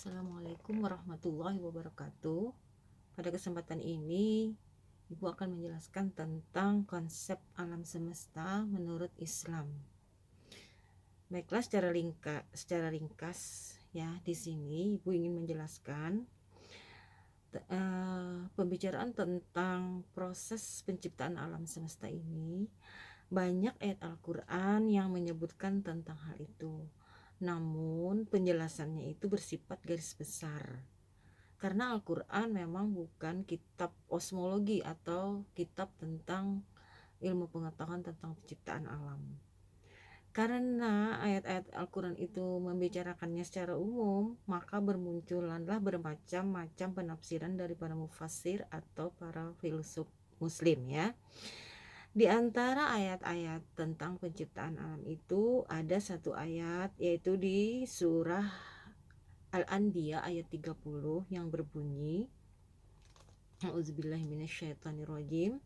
Assalamualaikum warahmatullahi wabarakatuh. Pada kesempatan ini, Ibu akan menjelaskan tentang konsep alam semesta menurut Islam. Baiklah, secara ringkas ya, di sini Ibu ingin menjelaskan pembicaraan tentang proses penciptaan alam semesta ini. Banyak ayat Al-Quran yang menyebutkan tentang hal itu. Namun penjelasannya itu bersifat garis besar. Karena Al-Quran memang bukan kitab kosmologi atau kitab tentang ilmu pengetahuan tentang penciptaan alam. Karena ayat-ayat Al-Quran itu membicarakannya secara umum, maka bermunculanlah bermacam-macam penafsiran dari para mufassir atau para filsuf muslim ya. Di antara ayat-ayat tentang penciptaan alam itu ada satu ayat, yaitu di surah Al-Anbiya ayat 30 yang berbunyi, A'udzubillahi minasyaitonirrajim.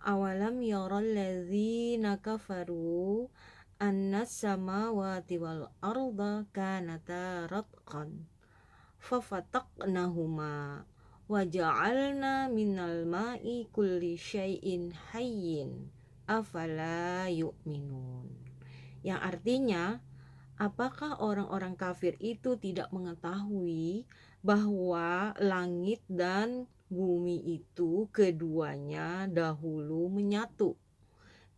Awalam yaral ladzina kafaru annas samawati wal arda kanata ratqan fafataqnahuma wa ja'alna minal ma'i kulli syai'in hayyin afala yu'minun. Yang artinya, apakah orang-orang kafir itu tidak mengetahui bahwa langit dan bumi itu keduanya dahulu menyatu.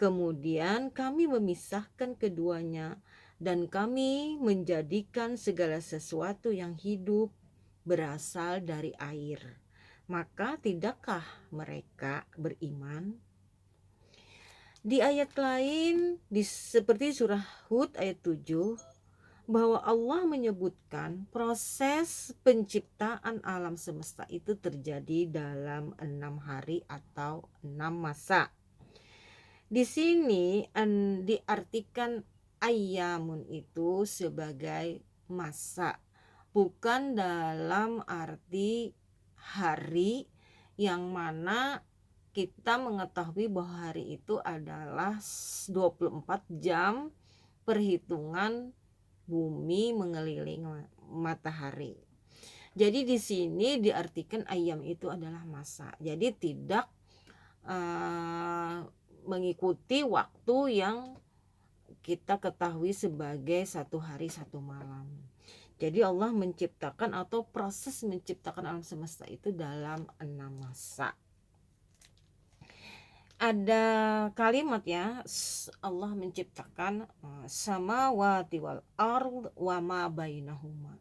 Kemudian kami memisahkan keduanya dan kami menjadikan segala sesuatu yang hidup berasal dari air. Maka tidakkah mereka beriman? Di ayat lain seperti surah Hud ayat 7, bahwa Allah menyebutkan proses penciptaan alam semesta itu terjadi dalam 6 hari atau 6 masa. Di sini diartikan ayyamun itu sebagai masa, bukan dalam arti hari yang mana kita mengetahui bahwa hari itu adalah 24 jam perhitungan bumi mengelilingi matahari. Jadi di sini diartikan ayam itu adalah masa. Jadi tidak mengikuti waktu yang kita ketahui sebagai satu hari satu malam. Jadi Allah menciptakan atau proses menciptakan alam semesta itu dalam 6 masa. Ada kalimat ya, Allah menciptakan samawati wal ard wa ma bainahuma.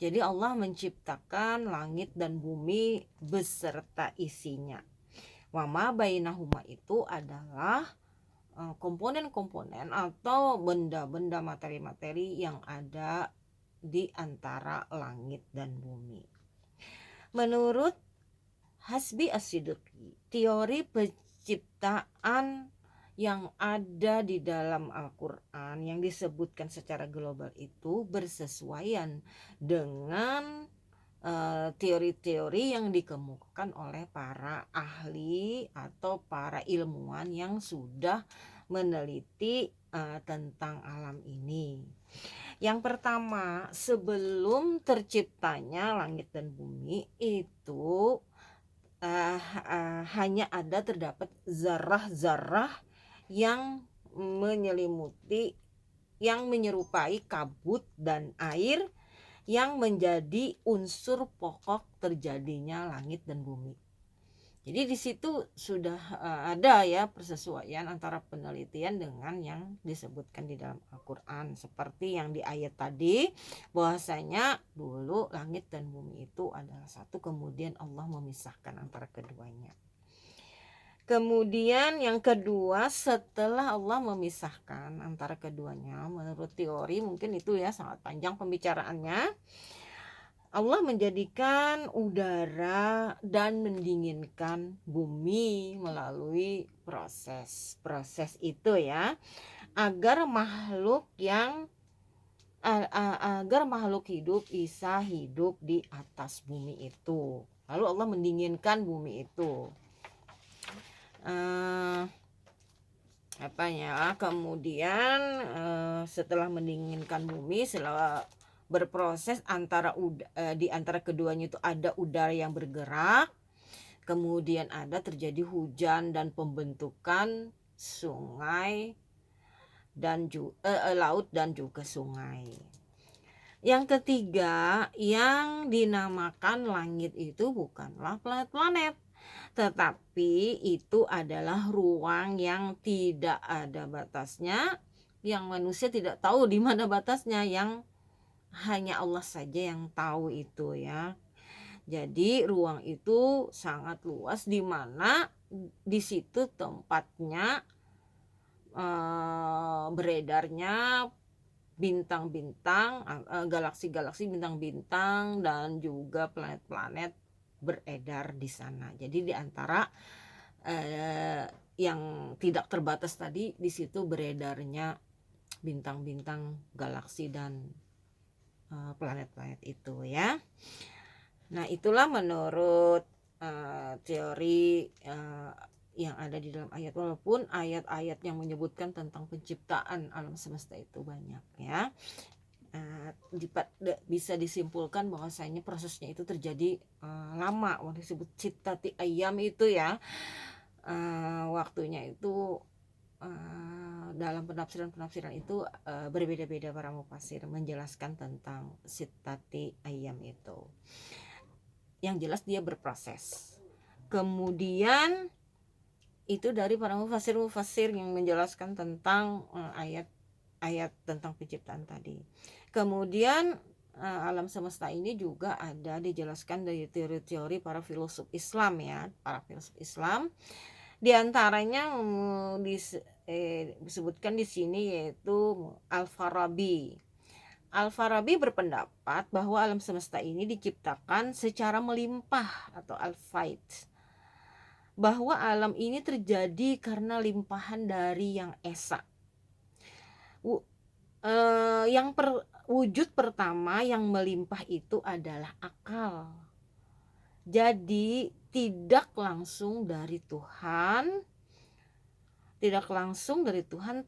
Jadi Allah menciptakan langit dan bumi beserta isinya. Wa ma bainahuma itu adalah komponen-komponen atau benda-benda materi-materi yang ada di antara langit dan bumi. Menurut Hasbi As-Siddiqi, teori penciptaan yang ada di dalam Al-Quran yang disebutkan secara global itu bersesuaian dengan teori-teori yang dikemukakan oleh para ahli atau para ilmuwan yang sudah meneliti tentang alam ini. Yang pertama, sebelum terciptanya langit dan bumi itu hanya terdapat zarah-zarah yang menyelimuti, yang menyerupai kabut dan air yang menjadi unsur pokok terjadinya langit dan bumi. Jadi di situ sudah ada ya persesuaian antara penelitian dengan yang disebutkan di dalam Al-Quran. Seperti yang di ayat tadi, bahwasanya dulu langit dan bumi itu adalah satu, kemudian Allah memisahkan antara keduanya. Kemudian yang kedua, setelah Allah memisahkan antara keduanya, menurut teori mungkin itu ya sangat panjang pembicaraannya, Allah menjadikan udara dan mendinginkan bumi melalui proses itu ya, agar makhluk hidup bisa hidup di atas bumi itu. Lalu Allah mendinginkan bumi itu. Kemudian setelah mendinginkan bumi, setelah berproses di antara keduanya itu ada udara yang bergerak, kemudian ada terjadi hujan dan pembentukan sungai dan laut dan juga sungai. Yang ketiga, yang dinamakan langit itu bukanlah planet-planet, tetapi itu adalah ruang yang tidak ada batasnya, yang manusia tidak tahu di mana batasnya, yang hanya Allah saja yang tahu itu ya. Jadi ruang itu sangat luas, di mana di situ tempatnya beredarnya bintang-bintang, galaksi-galaksi, bintang-bintang, dan juga planet-planet beredar di sana. Jadi di antara yang tidak terbatas tadi, di situ beredarnya bintang-bintang, galaksi, dan planet-planet itu ya. Nah, itulah menurut teori yang ada di dalam ayat, walaupun ayat-ayat yang menyebutkan tentang penciptaan alam semesta itu banyak ya. Bisa disimpulkan bahwasanya prosesnya itu terjadi lama, waktu disebut cittati ayam itu ya. Waktunya itu dalam penafsiran itu berbeda-beda, para mufassir menjelaskan tentang cittati ayam itu. Yang jelas dia berproses. Kemudian itu dari para mufassir yang menjelaskan tentang ayat tentang penciptaan tadi. Kemudian alam semesta ini juga ada dijelaskan dari teori-teori para filsuf Islam ya, para filsuf Islam. Di antaranya disebutkan di sini yaitu Al-Farabi. Al-Farabi berpendapat bahwa alam semesta ini diciptakan secara melimpah atau al-faid, bahwa alam ini terjadi karena limpahan dari yang esa. Wujud pertama yang melimpah itu adalah akal. Jadi tidak langsung dari Tuhan,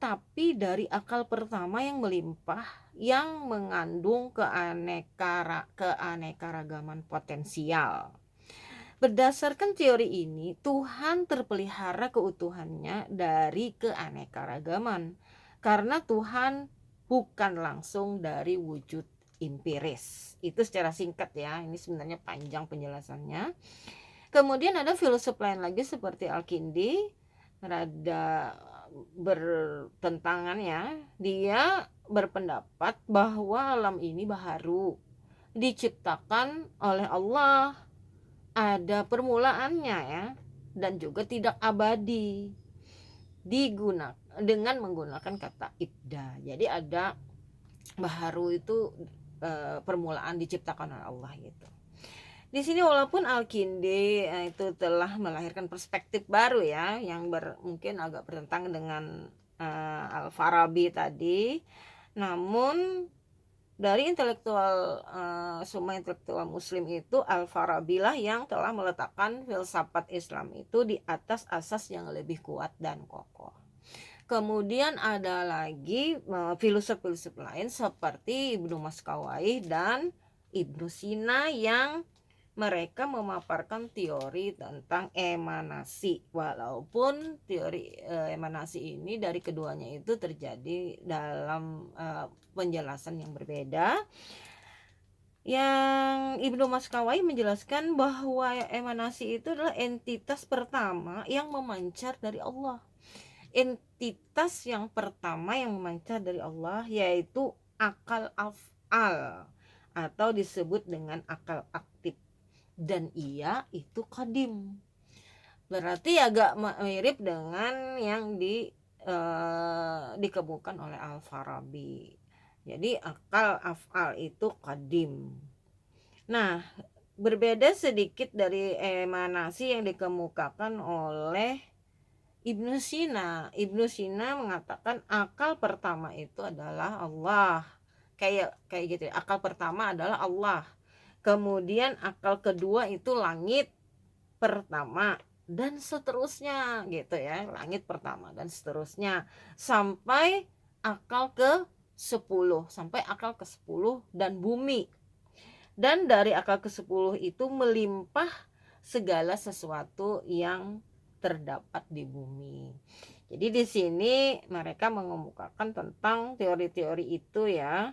tapi dari akal pertama yang melimpah, yang mengandung keanekaragaman potensial. Berdasarkan teori ini, Tuhan terpelihara keutuhannya dari keanekaragaman, karena Tuhan bukan langsung dari wujud empiris. Itu secara singkat ya, ini sebenarnya panjang penjelasannya. Kemudian ada filsuf lain lagi seperti Al-Kindi, rada bertentangan ya. Dia berpendapat bahwa alam ini baharu, diciptakan oleh Allah, ada permulaannya ya, dan juga tidak abadi, dengan menggunakan kata ibda. Jadi ada baharu itu permulaan, diciptakan oleh Allah gitu. Di sini walaupun Al-Kindi itu telah melahirkan perspektif baru ya, yang mungkin agak bertentangan dengan Al-Farabi tadi, namun dari semua intelektual muslim itu, Al-Farabi lah yang telah meletakkan filsafat Islam itu di atas asas yang lebih kuat dan kokoh. Kemudian ada lagi filsuf-filsuf lain seperti Ibnu Maskawai dan Ibnu Sina, yang mereka memaparkan teori tentang emanasi, walaupun teori emanasi ini dari keduanya itu terjadi dalam penjelasan yang berbeda. Yang Ibnu Maskawai menjelaskan bahwa emanasi itu adalah entitas pertama yang memancar dari Allah. Entitas yang pertama yang memancar dari Allah yaitu akal af'al, atau disebut dengan akal aktif, dan ia itu qadim. Berarti agak mirip dengan yang dikemukakan oleh Al-Farabi. Jadi akal af'al itu qadim. Nah, berbeda sedikit dari emanasi yang dikemukakan oleh Ibnu Sina. Ibnu Sina mengatakan akal pertama itu adalah Allah. Kayak gitu. Akal pertama adalah Allah. Kemudian akal kedua itu langit pertama, dan seterusnya gitu ya. Langit pertama dan seterusnya sampai akal ke 10 sampai akal ke-10 dan bumi. Dan dari akal ke-10 itu melimpah segala sesuatu yang terdapat di bumi. Jadi di sini mereka mengemukakan tentang teori-teori itu ya.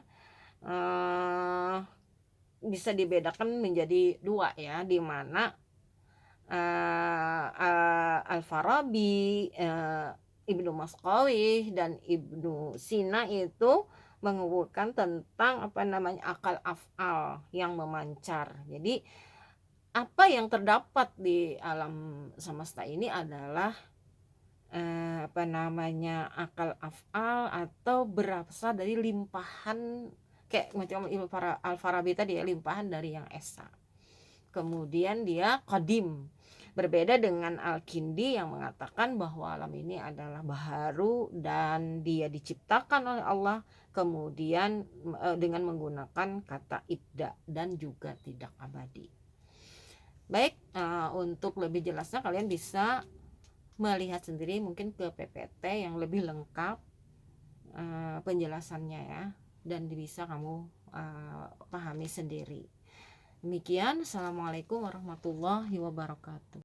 Bisa dibedakan menjadi dua ya, di mana Al-Farabi, Ibnu Masqawih dan Ibnu Sina itu mengukuhkan tentang akal af'al yang memancar. Jadi apa yang terdapat di alam semesta ini adalah akal af'al atau berasal dari limpahan, kayak macam Al-Farabi tadi ya, limpahan dari yang esa. Kemudian dia qadim, berbeda dengan Al-Kindi yang mengatakan bahwa alam ini adalah baharu dan dia diciptakan oleh Allah, kemudian dengan menggunakan kata ibda dan juga tidak abadi. Baik, untuk lebih jelasnya kalian bisa melihat sendiri mungkin ke PPT yang lebih lengkap penjelasannya ya, dan bisa kamu pahami sendiri. Demikian, assalamualaikum warahmatullahi wabarakatuh.